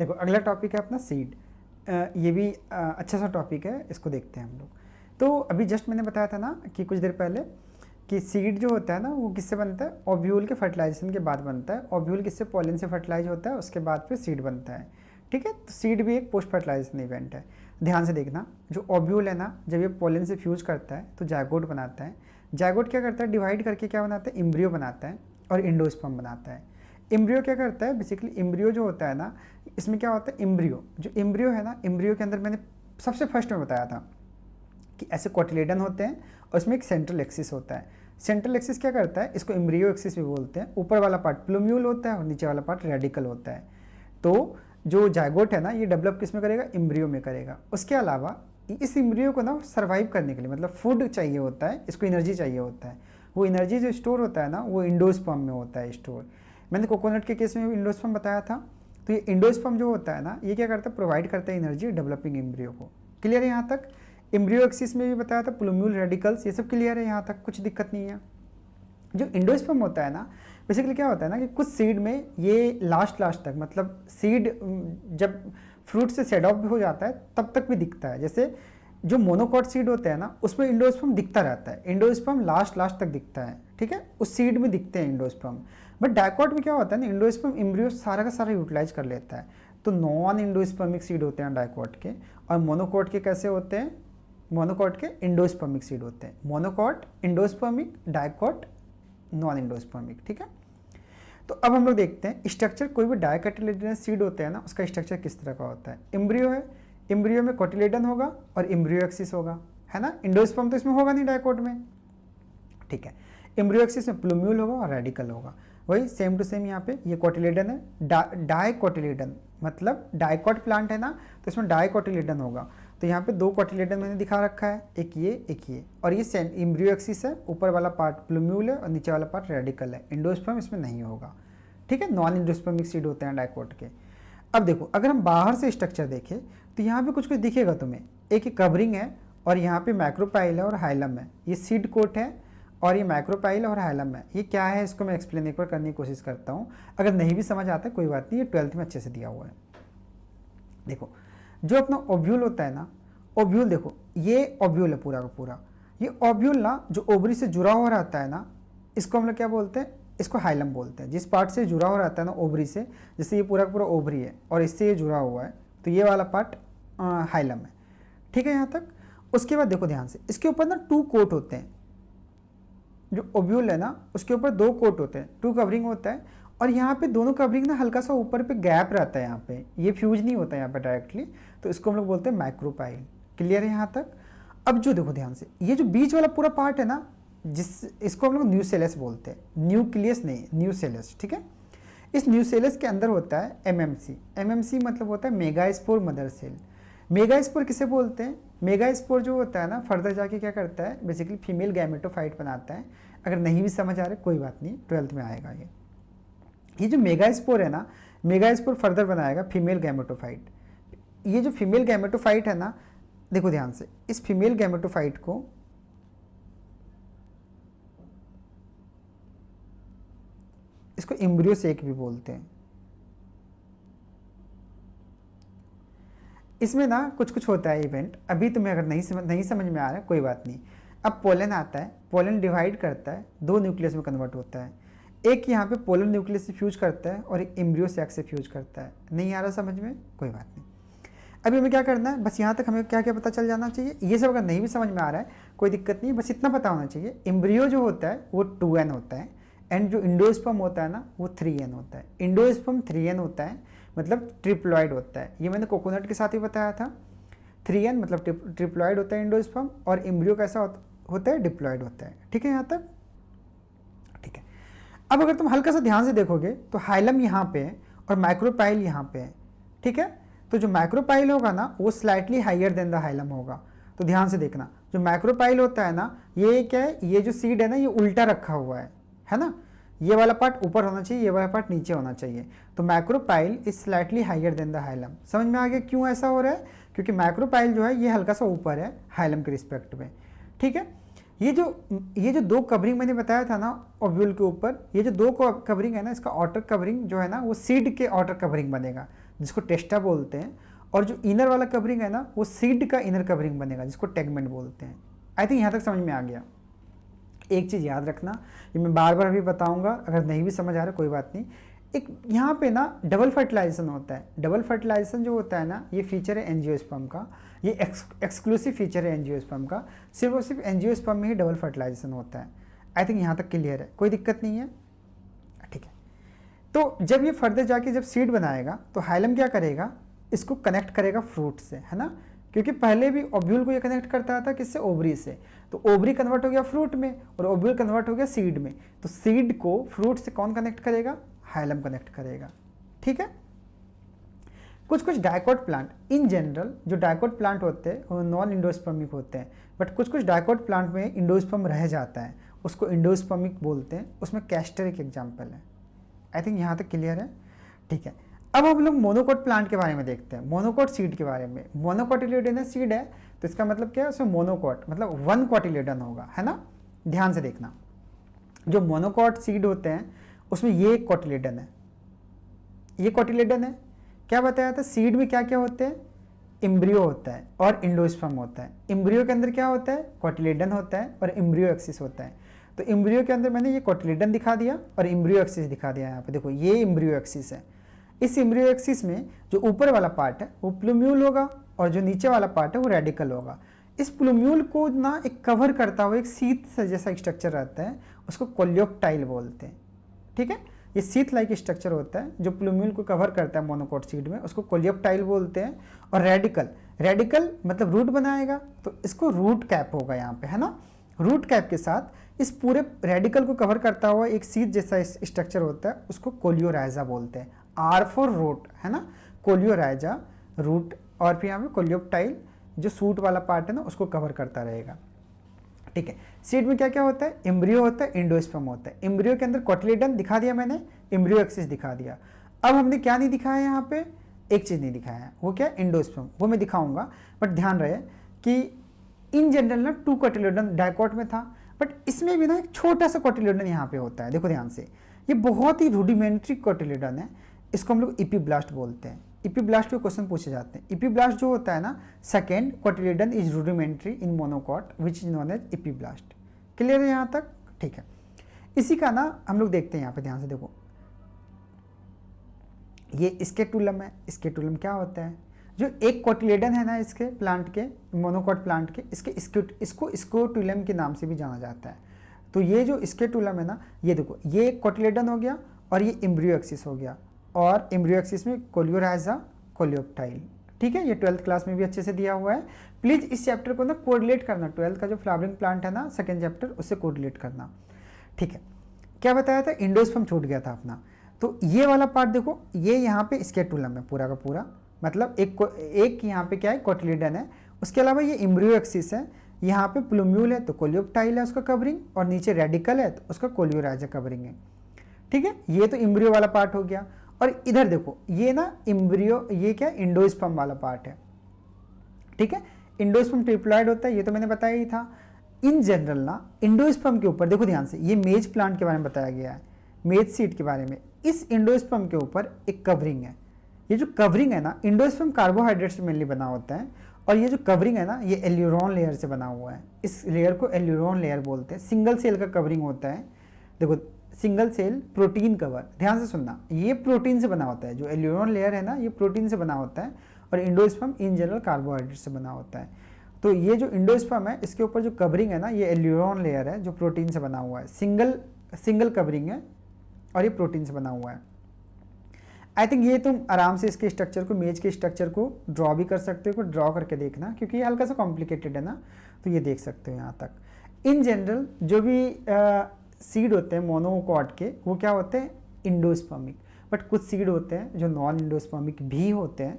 देखो अगला टॉपिक है अपना सीड। ये भी अच्छा सा टॉपिक है, इसको देखते हैं हम लोग। तो अभी जस्ट मैंने बताया था ना कि कुछ देर पहले कि सीड जो होता है ना वो किससे बनता है, ओव्यूल के फर्टिलाइजेशन के बाद बनता है। ओव्यूल किससे, पोलन से फर्टिलाइज होता है, उसके बाद फिर सीड बनता है। ठीक है, तो सीड भी एक पोस्ट फर्टिलाइजेशन इवेंट है। ध्यान से देखना, जो ओव्यूल है ना जब ये पोलन से फ्यूज करता है तो जायगोट बनाता है। जायगोट क्या करता है, डिवाइड करके क्या बनाता है, एम्ब्रियो बनाता है और इंडोस्पर्म बनाता है। एम्ब्रियो क्या करता है, बेसिकली एम्ब्रियो जो होता है ना, इसमें क्या होता है, एम्ब्रियो जो एम्ब्रियो है ना, एम्ब्रियो के अंदर मैंने सबसे फर्स्ट में बताया था कि ऐसे कोटिलेडन होते हैं और उसमें एक सेंट्रल एक्सिस होता है। सेंट्रल एक्सिस क्या करता है, इसको एम्ब्रियो एक्सिस भी बोलते हैं। ऊपर वाला पार्ट प्लूम्यूल होता है और नीचे वाला पार्ट रेडिकल होता है। तो जो जायगोट है ना ये डेवलप किस में करेगा, एम्ब्रियो में करेगा। उसके अलावा इस एम्ब्रियो को ना सर्वाइव करने के लिए मतलब फूड चाहिए होता है, इसको एनर्जी चाहिए होता है। वो एनर्जी जो स्टोर होता है ना वो इंडोस्पर्म में होता है स्टोर। मैंने कोकोनट के केस में इंडोस्पर्म बताया था। तो ये इंडोस्पर्म जो होता है ना ये क्या करता है, प्रोवाइड करता है एनर्जी डेवलपिंग एम्ब्रियो को। क्लियर है यहाँ तक। एम्ब्रियो एक्सिस में भी बताया था, प्लूम्यूल, रेडिकल्स, ये सब क्लियर है यहाँ तक, कुछ दिक्कत नहीं है। जो इंडोस्पर्म होता है ना बेसिकली क्या होता है ना कि कुछ सीड में ये लास्ट तक मतलब सीड जब फ्रूट से सेड ऑफ भी हो जाता है तब तक भी दिखता है। जैसे जो मोनोकॉट सीड होते हैं ना उसमें इंडोस्पर्म दिखता रहता है, इंडोस्पर्म लास्ट तक दिखता है। ठीक है, उस सीड में दिखते हैं इंडोस्पर्म। बट डायकॉट में क्या होता है ना, इंडोस्पर्म एम्ब्रियो सारा का सारा यूटिलाइज कर लेता है। तो नॉन इंडोस्पर्मिक सीड होते हैं डायकॉट के, और मोनोकॉट के कैसे होते हैं, मोनोकॉट के इंडोस्पर्मिक सीड होते हैं। Monocot endospermic, dicot non endospermic. ठीक है, तो अब हम लोग देखते हैं स्ट्रक्चर। कोई भी डायकोटिलेडनस सीड होते हैं ना उसका स्ट्रक्चर किस तरह का होता है। एम्ब्रियो है, एम्ब्रियो में कोटिलेडन होगा और एम्ब्रियो एक्सिस होगा, है ना। इंडोस्पर्म तो इसमें होगा नहीं डायकोट में। ठीक है, एम्ब्रियो एक्सिस में प्लूम्यूल होगा और रेडिकल होगा। वही सेम टू सेम यहाँ पे ये कोटिलेडन है। डायकोटिलेडन मतलब डायकॉट प्लांट है ना तो इसमें डायकोटिलेडन होगा। तो यहाँ पे दो कोटिलेडन मैंने दिखा रखा है, एक ये। और ये एम्ब्रियो एक्सिस है, ऊपर वाला पार्ट प्लूम्यूल है और नीचे वाला पार्ट रेडिकल है। इंडोस्पर्म इसमें नहीं होगा। ठीक है, नॉन इंडोस्पर्मिक सीड होते हैं डायकॉट के। अब देखो अगर हम बाहर से स्ट्रक्चर देखें तो यहाँ पे कुछ दिखेगा तुम्हें। एक कवरिंग है और यहाँ पे मैक्रोपाइल है और हाइलम है। ये सीड कोट है और ये मैक्रोपाइल और हाइलम है। ये क्या है इसको मैं एक्सप्लेन एक बार करने की कोशिश करता हूँ। अगर नहीं भी समझ आता है कोई बात नहीं, ये 12th में अच्छे से दिया हुआ है। देखो जो अपना ओव्यूल होता है ना, ओव्यूल देखो ये ओव्यूल है पूरा का पूरा। ये ओव्यूल ना जो ओवरी से जुड़ा हुआ रहता है ना इसको हम लोग क्या बोलते हैं, इसको हाइलम बोलते हैं। जिस पार्ट से जुड़ा हुआ रहता है ना ओवरी से, जैसे ये पूरा का पूरा ओवरी है और इससे ये जुड़ा हुआ है तो ये वाला पार्ट हाइलम है। ठीक है यहाँ तक। उसके बाद देखो ध्यान से, इसके ऊपर ना 2 कोट होते हैं। जो ओव्यूल है ना उसके ऊपर 2 कोट होते हैं, 2 कवरिंग होता है। और यहाँ पे दोनों कवरिंग ना हल्का सा ऊपर पे गैप रहता है, यहाँ पे ये फ्यूज नहीं होता है यहाँ पे डायरेक्टली, तो इसको हम लोग बोलते हैं मैक्रोपाइल। क्लियर है यहाँ तक। अब जो देखो ध्यान से, ये जो बीच वाला पूरा पार्ट है ना इसको हम लोग न्यूसेलस बोलते हैं, न्यूक्लियस नहीं, न्यूसेलस। ठीक है, इस न्यूसेलस के अंदर होता है एमएमसी। एमएमसी मतलब होता है मेगास्पोर मदर सेल। मेगास्पोर किसे बोलते हैं, मेगास्पोर जो होता है ना फर्दर जाके क्या करता है, बेसिकली फीमेल गैमेटोफाइट बनाता है। अगर नहीं भी समझ आ रहा कोई बात नहीं, 12th में आएगा ये जो मेगास्पोर है ना, मेगास्पोर फर्दर बनाएगा फीमेल गैमेटोफाइट। ये जो फीमेल गैमेटोफाइट है ना, देखो ध्यान से, इस फीमेल गैमेटोफाइट को इसको एम्ब्रियो सेक भी बोलते हैं। इसमें ना कुछ होता है इवेंट, अभी तुम्हें अगर नहीं समझ में आ रहा है कोई बात नहीं। अब पोलन आता है, पोलन डिवाइड करता है, 2 न्यूक्लियस में कन्वर्ट होता है। एक यहाँ पे पोलर न्यूक्लियस से फ्यूज करता है और एक एम्ब्रियो सैक से फ्यूज करता है। नहीं आ रहा समझ में, कोई बात नहीं। अभी हमें क्या करना है, बस यहाँ तक हमें क्या क्या पता चल जाना चाहिए। ये सब अगर नहीं भी समझ में आ रहा है कोई दिक्कत नहीं, बस इतना पता होना चाहिए। एम्ब्रियो जो होता है वो 2n होता है एंड जो इंडोस्पर्म होता है ना वो 3n होता है। इंडोस्पर्म 3n होता है मतलब ट्रिप्लॉइड होता है। ये मैंने कोकोनट के साथ ही बताया था। 3n मतलब ट्रिप्लॉइड होता है इंडोस्पर्म, और एम्ब्रियो कैसा होता है, डिप्लॉइड होता है। ठीक है यहाँ तक, ठीक है। अब अगर तुम हल्का सा ध्यान से देखोगे तो हाइलम यहाँ पे है और माइक्रोपाइल यहाँ पे है। ठीक है, तो जो माइक्रोपाइल होगा ना वो slightly higher than the hilum होगा। तो ध्यान से देखना, जो माइक्रोपाइल होता है ना ये क्या है, ये जो सीड है ना ये उल्टा रखा हुआ है ना। ये वाला पार्ट ऊपर होना चाहिए, ये वाला पार्ट नीचे होना चाहिए। तो micropyle is slightly higher than the hilum. समझ में आ गया क्यों ऐसा हो रहा है, क्योंकि माइक्रोपाइल जो है ये हल्का सा ऊपर है हाइलम के रिस्पेक्ट में। ठीक है, ये जो 2 कवरिंग मैंने बताया था ना ओव्यूल के ऊपर, ये जो 2 कवरिंग है ना, इसका आउटर कवरिंग जो है ना वो सीड के आउटर कवरिंग बनेगा। जिसको टेस्टा बोलते हैं, और जो इनर वाला कवरिंग है ना वो सीड का इनर कवरिंग बनेगा जिसको टेगमेंट बोलते हैं। आई थिंक यहाँ तक समझ में आ गया। एक चीज़ याद रखना, ये मैं बार बार भी बताऊंगा, अगर नहीं भी समझ आ रहा कोई बात नहीं। एक यहाँ पे ना डबल फर्टिलाइजेशन होता है। डबल फर्टिलाइजेशन जो होता है ना, ये फीचर है एंजियोस्पर्म का, ये एक्सक्लूसिव फीचर है एंजियोस्पर्म का। सिर्फ और सिर्फ एंजियोस्पर्म में ही डबल फर्टिलाइजेशन होता है। आई थिंक यहाँ तक क्लियर है, कोई दिक्कत नहीं है, ठीक है। तो जब ये फर्दर जाके जब सीड बनाएगा तो हाइलम क्या करेगा, इसको कनेक्ट करेगा फ्रूट से, है ना, क्योंकि पहले भी ओव्यूल को ये कनेक्ट करता था किससे, ओवरी से। तो ओवरी कन्वर्ट हो गया फ्रूट में और ओव्यूल कन्वर्ट हो गया सीड में। तो सीड को फ्रूट से कौन कनेक्ट करेगा, हाइलम कनेक्ट करेगा, ठीक है। कुछ कुछ डायकॉट प्लांट, इन जनरल जो डायकॉट प्लांट होते हैं वो नॉन इंडोस्पर्मिक होते हैं, बट कुछ कुछ डायकॉट प्लांट में इंडोस्पर्म रह जाता है, उसको इंडोस्पर्मिक बोलते हैं। उसमें कैस्टर एक एग्जाम्पल है। आई थिंक यहाँ तक क्लियर है, ठीक है। अब हम लोग मोनोकोट प्लांट के बारे में देखते हैं, मोनोकोट सीड के बारे में। मोनोकोटिलेडन सीड है तो इसका मतलब क्या है, उसमें मोनोकोट मतलब वन कोटिलेडन होगा, है ना। ध्यान से देखना, जो मोनोकोट सीड होते हैं उसमें ये कोटिलेडन है, ये कोटिलेडन है। क्या बताया था, सीड में क्या क्या होते हैं, एम्ब्रियो होता है और इंडोस्पर्म होता है। एम्ब्रियो के अंदर क्या होता है, कोटिलेडन होता है और एम्ब्रियो एक्सिस होता है। तो एम्ब्रियो के अंदर मैंने ये कोटिलेडन दिखा दिया और एम्ब्रियो एक्सिस दिखा दिया। यहाँ पे देखो ये एम्ब्रियो एक्सिस है। इस एम्ब्रियो एक्सिस में जो ऊपर वाला पार्ट है वो प्लूम्यूल होगा और जो नीचे वाला पार्ट है वो रेडिकल होगा। इस प्लूम्यूल को ना एक कवर करता हुआ एक सीथ जैसा स्ट्रक्चर रहता है, उसको कोलियोप्टाइल बोलते हैं, ठीक है। ये सीथ लाइक स्ट्रक्चर होता है जो प्लूम्यूल को कवर करता है मोनोकोट सीड में, उसको कोलियोप्टाइल बोलते हैं। और रेडिकल, रेडिकल मतलब रूट बनाएगा तो इसको रूट कैप होगा यहाँ पे, है ना। रूट कैप के साथ इस पूरे रेडिकल को कवर करता हुआ एक सीथ जैसा स्ट्रक्चर होता है, उसको कोलियोराइजा बोलते हैं। आर फॉर रूट, है ना, कोलियोराइजा रूट, और फिर यहाँ पे कोलियोप्टाइल जो सूट वाला पार्ट है ना उसको कवर करता रहेगा, ठीक है। सीड में क्या क्या होता है, एम्ब्रियो होता है, इंडोस्पर्म होता है। एम्ब्रियो के अंदर कोटिलेडन दिखा दिया मैंने, एम्ब्रियो एक्सिस दिखा दिया। अब हमने क्या नहीं दिखाया यहाँ पे, एक चीज़ नहीं दिखाया है, वो क्या, इंडोस्पर्म, वो मैं दिखाऊंगा। बट ध्यान रहे कि इन जनरल ना 2 कोटिलेडन डायकॉट में था, बट इसमें भी ना एक छोटा सा कोटिलेडन यहाँ पे होता है। देखो ध्यान से, ये बहुत ही रूडिमेंट्री कोटिलेडन है, इसको हम लोग इपीब्लास्ट बोलते हैं। इपीब्लास्ट के क्वेश्चन पूछे जाते हैं। इपीब्लास्ट जो होता है ना, second cotyledon is rudimentary in monocot which is known as epiblast. Clear है यहाँ तक, ठीक है। इसी का ना हम लोग देखते हैं यहाँ पे, ध्यान से देखो, ये स्केटुलम है। स्केटुलम क्या होता है, जो एक कोटिलेडन है ना इसके प्लांट के, मोनोकॉट प्लांट के, इसको स्केटुलम के नाम से भी जाना जाता है। तो ये जो स्केटुलम है ना, ये देखो, ये एक कोटिलेडन हो गया और ये एम्ब्रियो एक्सिस हो गया, और एम्ब्रियो एक्सिस में कोलियोराइजा, कोलियोप्टाइल, ठीक है। ये 12th क्लास में भी अच्छे से दिया हुआ है। प्लीज़ इस चैप्टर को ना कोरिलेट करना, 12th का जो फ्लावरिंग प्लांट है ना सेकेंड चैप्टर, उससे कोरिलेट करना, ठीक है। क्या बताया था, इंडोस्पर्म छूट गया था अपना। तो ये वाला पार्ट देखो, ये यहाँ पे स्केटुलम है पूरा का पूरा, मतलब एक यहाँ पे क्या है, कोटिलेडन है। उसके अलावा ये एम्ब्रियो एक्सिस है, यहाँ पे प्लूम्यूल है तो कोलियोप्टाइल है उसका कवरिंग, और नीचे रेडिकल है तो उसका कोलियोराइजा कवरिंग है, ठीक है। ये तो एम्ब्रियो वाला पार्ट हो गया। और इधर देखो, ये ना एम्ब्रियो, ये क्या, इंडोस्पर्म वाला पार्ट है, ठीक है। इंडोस्पर्म ट्रिप्लॉइड होता है, ये तो मैंने बताया ही था। इन जनरल ना इंडोस्पर्म के ऊपर देखो ध्यान से, ये मेज प्लांट के बारे में बताया गया है, मेज सीड के बारे में। इस इंडोस्पर्म के ऊपर एक कवरिंग है। ये जो कवरिंग है ना, इंडोस्पर्म कार्बोहाइड्रेट से मेनली बना होता है, और ये जो कवरिंग है ना, ये एल्यूरोन लेयर से बना हुआ है। इस लेयर को एल्यूरोन लेयर बोलते हैं। सिंगल सेल का कवरिंग होता है, देखो, सिंगल सेल प्रोटीन कवर, ध्यान से सुनना, ये प्रोटीन से बना होता है। जो एल्यूरोन लेयर है ना, ये प्रोटीन से बना होता है, और इंडोस्पर्म इन जनरल कार्बोहाइड्रेट से बना होता है। तो ये जो इंडोस्पर्म है, इसके ऊपर जो कवरिंग है ना, ये एल्यूरोन लेयर है जो प्रोटीन से बना हुआ है। सिंगल कवरिंग है और ये प्रोटीन से बना हुआ है। आई थिंक ये तुम आराम से इसके स्ट्रक्चर को, मेज के स्ट्रक्चर को ड्रॉ भी कर सकते हो, ड्रॉ करके देखना, क्योंकि ये हल्का सा कॉम्प्लिकेटेड है ना, तो ये देख सकते हो यहाँ तक। इन जनरल जो भी सीड होते हैं मोनोकॉट के, वो क्या होते हैं, इंडोस्पर्मिक। बट कुछ सीड होते हैं जो नॉन इंडोस्पर्मिक भी होते हैं,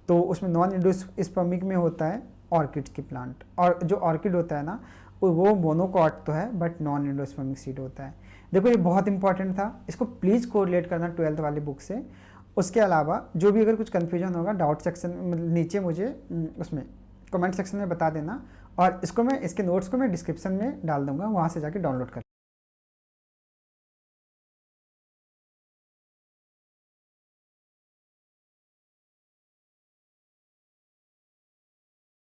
तो उसमें नॉन इंडोस्पर्मिक में होता है ऑर्किड्स के प्लांट, और जो ऑर्किड होता है ना वो मोनोकॉट तो है बट नॉन इंडोस्पर्मिक सीड होता है। देखो ये बहुत इंपॉर्टेंट था, इसको प्लीज़ कोरिलेट करना 12th वाली बुक से। उसके अलावा जो भी अगर कुछ कन्फ्यूजन होगा डाउट सेक्शन नीचे मुझे उसमें कमेंट सेक्शन में बता देना, और इसको मैं, इसके नोट्स को मैं डिस्क्रिप्शन में डाल दूंगा, वहाँ से जाके डाउनलोड कर